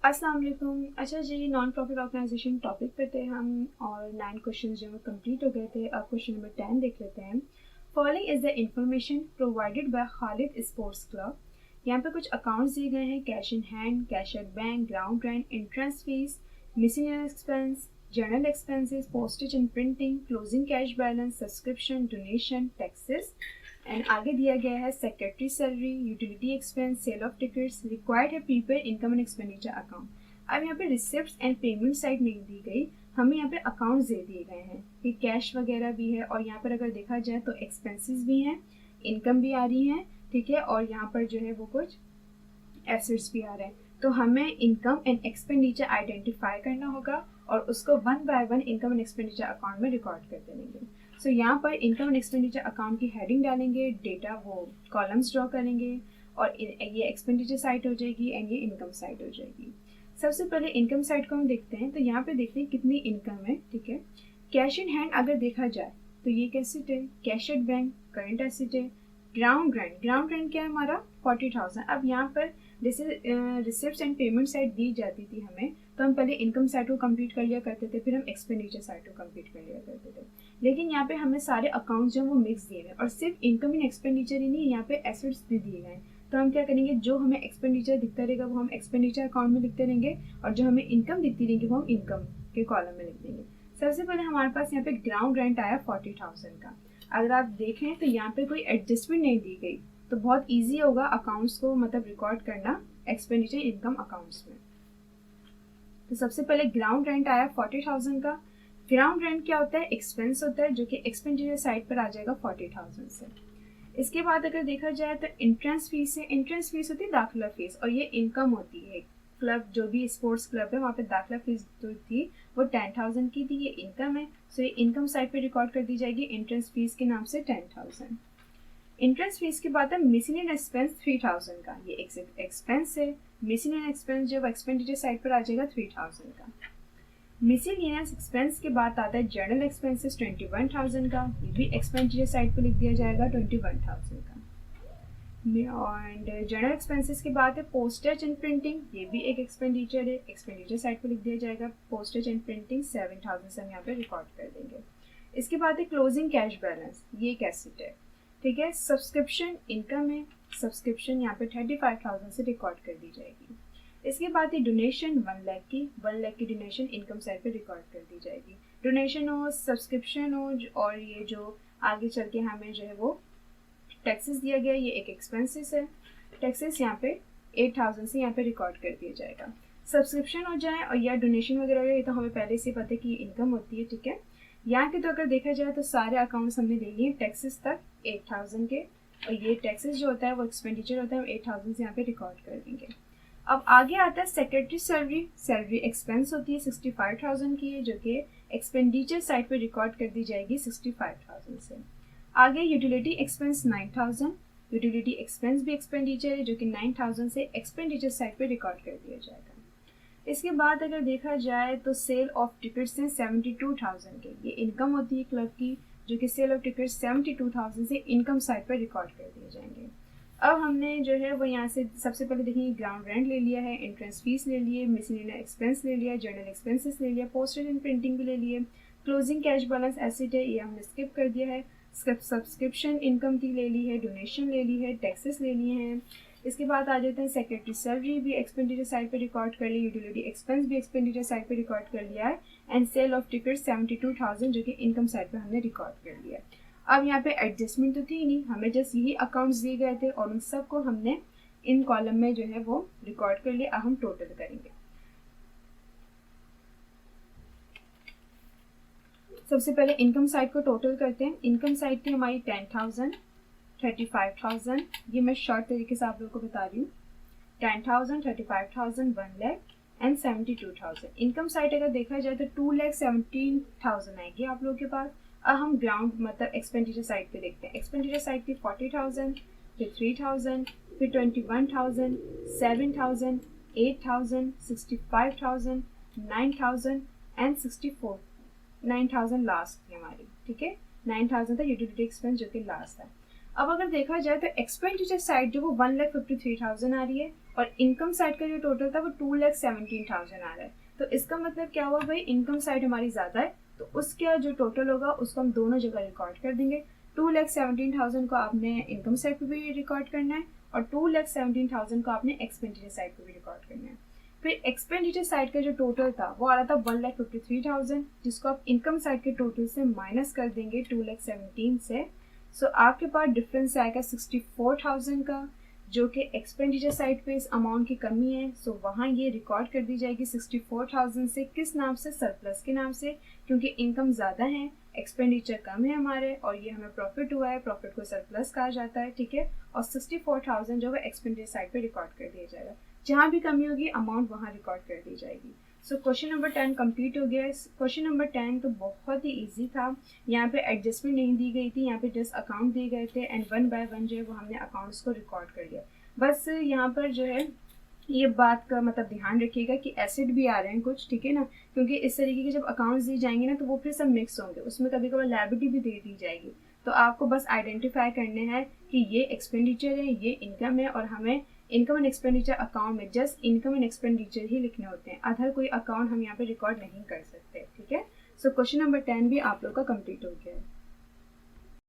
अस्सलाम वालेकुम। अच्छा जी, नॉन प्रॉफिट ऑर्गेनाइजेशन टॉपिक पे थे हम और 9 क्वेश्चन जो हैं कंप्लीट हो गए थे। अब क्वेश्चन नंबर 10 देख लेते हैं। Following is the information provided by Khalid sports club. यहाँ पे कुछ अकाउंट्स दिए गए हैं: cash in hand, cash at bank, ground rent, entrance fees, miscellaneous expense, general expenses, postage and printing, closing cash balance, subscription, donation, taxes. And आगे दिया गया है secretary salary, utility expense, sale of tickets, required है prepaid income and expenditure account. अब यहाँ पे receipt and payment side नहीं दी गई, हमें यहाँ पे अकाउंट्स दे दिए गए हैं कि कैश वगैरह भी है और यहाँ पर अगर देखा जाए तो एक्सपेंसेस भी हैं, इनकम भी आ रही है, ठीक है, और यहाँ पर जो है वो कुछ एसेट्स भी आ रहे हैं। तो हमें इनकम एंड एक्सपेंडिचर आइडेंटिफाई करना होगा और उसको one by one income and expenditure account में रिकॉर्ड कर देंगे। सो यहाँ पर इनकम एंड एक्सपेंडिचर अकाउंट की हेडिंग डालेंगे, डेटा वो कॉलम्स ड्रॉ करेंगे और ये एक्सपेंडिचर साइड हो जाएगी एंड ये इनकम साइड हो जाएगी। सबसे पहले इनकम साइड को हम देखते हैं। तो यहाँ पे देखते हैं कितनी इनकम है, ठीक है। कैश इन हैंड अगर देखा जाए तो ये एसेट है, cash at bank current asset है, ग्राउंड रेंट क्या है हमारा 40,000। अब यहाँ पर जैसे रिसिप्ट एंड पेमेंट साइड दी जाती थी हमें, तो हम पहले इनकम साइड को कंप्लीट कर लिया करते थे, फिर हम एक्सपेंडिचर साइड को कंप्लीट कर लिया करते थे। लेकिन यहाँ पे हमें सारे अकाउंट्स जो वो मिक्स दिए गए और सिर्फ इनकम एंड एक्सपेंडिचर ही नहीं, यहाँ पे एसेट्स भी दिए गए। तो हम क्या करेंगे, जो हमें एक्सपेंडिचर दिखता रहेगा वो हम एक्सपेंडिचर अकाउंट में लिखते रहेंगे और जो हमें इनकम दिखती रहेगी वो हम इनकम के कॉलम में लिख देंगे। सबसे पहले हमारे पास यहाँ पे ग्राउंड रेंट आया 40,000 का। अगर आप देखें तो यहाँ पे कोई एडजस्टमेंट नहीं दी गई, तो बहुत ईजी होगा अकाउंट्स को मतलब रिकॉर्ड करना एक्सपेंडिचर इनकम अकाउंट्स में। तो सबसे पहले ग्राउंड रेंट आया 40,000 का। ग्राउंड रेंट क्या होता है, एक्सपेंस होता है जो कि एक्सपेंडिचर साइड पर आ जाएगा 40,000 से। इसके बाद अगर देखा जाए तो इंट्रेंस फीस है। इंट्रेंस फीस होती है दाखिला फीस और ये इनकम होती है। क्लब जो भी स्पोर्ट्स क्लब है वहाँ पे दाखिला फीस जो थी वो 10,000 की थी, ये इनकम है। सो ये इनकम साइड पे रिकॉर्ड कर दी जाएगी इंट्रेंस फीस के नाम से 10,000। इंट्रेंस फीस के बाद है मिसलेनियस एक्सपेंस 3,000 का, ये एक्सपेंस है। मिसलेनियस एक्सपेंस जब एक्सपेंडिचर साइड पर आ जाएगा 3,000 का। मिसलेनियस एक्सपेंस के बाद आता है जनरल एक्सपेंसेस 21,000 का, ये भी एक्सपेंडिचर साइड पर लिख दिया जाएगा 21,000 का। एंड जनरल एक्सपेंसेस के बाद है पोस्टेज एंड प्रिंटिंग, ये भी एक एक्सपेंडिचर है, एक्सपेंडिचर साइड पर लिख दिया जाएगा। पोस्टेज एंड प्रिंटिंग 7,000 से हम यहाँ पे रिकॉर्ड कर देंगे। इसके बाद है क्लोजिंग कैश बैलेंस, ये एक एसेट है, ठीक है। सब्सक्रिप्शन इनकम है, सब्सक्रिप्शन यहाँ पे 35,000 से रिकॉर्ड कर दी जाएगी। इसके बाद ये डोनेशन 1 लाख की डोनेशन इनकम साइड पे रिकॉर्ड कर दी जाएगी। डोनेशन हो, सब्सक्रिप्शन हो और ये जो आगे चल के हमें जो है वो टैक्सेस दिया गया, ये एक एक्सपेंसेस है। टैक्सेस यहाँ पे 8,000 से यहाँ पे रिकॉर्ड कर दिया जाएगा। सब्सक्रिप्शन हो जाए और या डोनेशन वगैरह हो जाए, ये तो हमें पहले से पता है कि इनकम होती है, ठीक है। यहाँ के तो अगर देखा जाए तो सारे अकाउंट्स हमने ले लिए टैक्सेस तक 8,000 के, और ये टैक्सेस जो होता है वो एक्सपेंडिचर होता है, 8,000 से यहाँ पे रिकॉर्ड कर देंगे। अब आगे आता है सेक्रेटरी सैलरी। सैलरी एक्सपेंस होती है 65,000 की है, जो कि एक्सपेंडिचर साइड पे रिकॉर्ड कर दी जाएगी 65,000 से। आगे यूटिलिटी एक्सपेंस 9,000, यूटिलिटी एक्सपेंस भी एक्सपेंडिचर है जो कि 9,000 से एक्सपेंडिचर साइड पे रिकॉर्ड कर दिया जाएगा। इसके बाद अगर देखा जाए तो सेल ऑफ टिकट्स हैं 72,000 के, ये इनकम होती है क्लब की, जो कि सेल ऑफ टिकट्स 72,000 से इनकम साइड पर रिकॉर्ड कर दिए जाएंगे। अब हमने जो है वो यहाँ से सबसे पहले देखेंगे ग्राउंड रेंट ले लिया है, इंट्रेंस फीस ले लिए, मिसलेनियस एक्सपेंस ले लिया, जनरल एक्सपेंसेस ले लिया, पोस्टेज एंड प्रिंटिंग भी ले लिए, क्लोजिंग कैश बैलेंस एसेट है, ये हमने स्किप कर दिया है। सब्सक्रिप्शन इनकम की ले ली है, डोनेशन ले ली है, टैक्सेस ले लिए हैं। इसके बाद आ जाते हैं सेक्रेटरी सैलरी भी एक्सपेंडिचर साइड पे रिकॉर्ड कर ली, यूटिलिटी एक्सपेंस भी एक्सपेंडिचर साइड पे रिकॉर्ड कर लिया है, एंड सेल ऑफ टिकट 72,000 जो कि इनकम साइड पे हमने रिकॉर्ड कर लिया है। अब यहाँ पे एडजस्टमेंट तो थी नहीं, हमें जस्ट यही अकाउंट्स दिए गए थे और उन सबको हमने इन कॉलम में जो है वो रिकॉर्ड कर लिया। अब हम टोटल करेंगे। सबसे पहले इनकम साइड को टोटल करते हैं। इनकम साइड थी हमारी 10,000, 35,000, ये मैं शॉर्ट तरीके से आप लोगों को बता रही हूँ। 10,000, 35,000, 1 लाख एंड 72,000। इनकम साइड अगर देखा जाए तो 2,17,000 आएगी आप लोगों के पास। अब हम ग्राउंड मतलब एक्सपेंडिचर साइड पे देखते हैं। एक्सपेंडिचर साइड थी 40,000, फिर 3,000, फिर 21,000, 7,000, 8,000, 65,000, 9,000 एंड 9,000 लास्ट थी हमारी, ठीक है। 9,000 था यूटिलिटी एक्सपेंस जो कि लास्ट था। अब अगर देखा जाए तो एक्सपेंडिचर साइड जो वो 1,53,000 आ रही है, और इनकम साइड का जो टोटल था वो 2,17,000 आ रहा है। तो इसका मतलब क्या हुआ भाई, इनकम साइड हमारी ज़्यादा है, तो उसका जो टोटल होगा उसको हम दोनों जगह रिकॉर्ड कर देंगे। 2,17,000 को आपने इनकम साइड पे भी रिकॉर्ड करना है और 2,17,000 को आपने एक्सपेंडिचर साइड पे भी रिकॉर्ड करना है। फिर एक्सपेंडिचर साइड का जो टोटल था वो आ रहा था 1,53,000, जिसको आप इनकम साइड के टोटल से माइनस कर देंगे 2,17,000 से। सो आपके पास डिफरेंस आएगा 64,000 का, जो कि एक्सपेंडिचर साइड पे इस अमाउंट की कमी है। सो वहाँ ये रिकॉर्ड कर दी जाएगी 64,000 से, किस नाम से, सरप्लस के नाम से, क्योंकि इनकम ज़्यादा है एक्सपेंडिचर कम है हमारे और ये हमें प्रॉफिट हुआ है, प्रॉफिट को सरप्लस कहा जाता है, ठीक है। और 64,000 जो है एक्सपेंडिचर साइड पे रिकॉर्ड कर दिया जाएगा, जहाँ भी कमी होगी अमाउंट वहाँ रिकॉर्ड कर दी जाएगी। सो क्वेश्चन नंबर 10 कंप्लीट हो गया है। क्वेश्चन नंबर 10 तो बहुत ही इजी था, यहाँ पे एडजस्टमेंट नहीं दी गई थी, यहाँ पे जस्ट अकाउंट दिए गए थे एंड वन बाय वन जो है वो हमने अकाउंट्स को रिकॉर्ड कर लिया। बस यहाँ पर जो है ये बात का मतलब ध्यान रखिएगा कि एसेट भी आ रहे हैं कुछ, ठीक है ना, क्योंकि इस तरीके के जब अकाउंट्स दी जाएंगे ना तो वो फिर सब मिक्स होंगे, उसमें कभी कभी लायबिलिटी भी दे दी जाएगी। तो आपको बस आइडेंटिफाई करने हैं कि ये एक्सपेंडिचर है, ये इनकम है, और हमें इनकम एंड एक्सपेंडिचर अकाउंट में जस्ट इनकम एंड एक्सपेंडिचर ही लिखने होते हैं, अदर कोई अकाउंट हम यहाँ पे रिकॉर्ड नहीं कर सकते, ठीक है। सो क्वेश्चन नंबर 10 भी आप लोग का कंप्लीट हो गया है।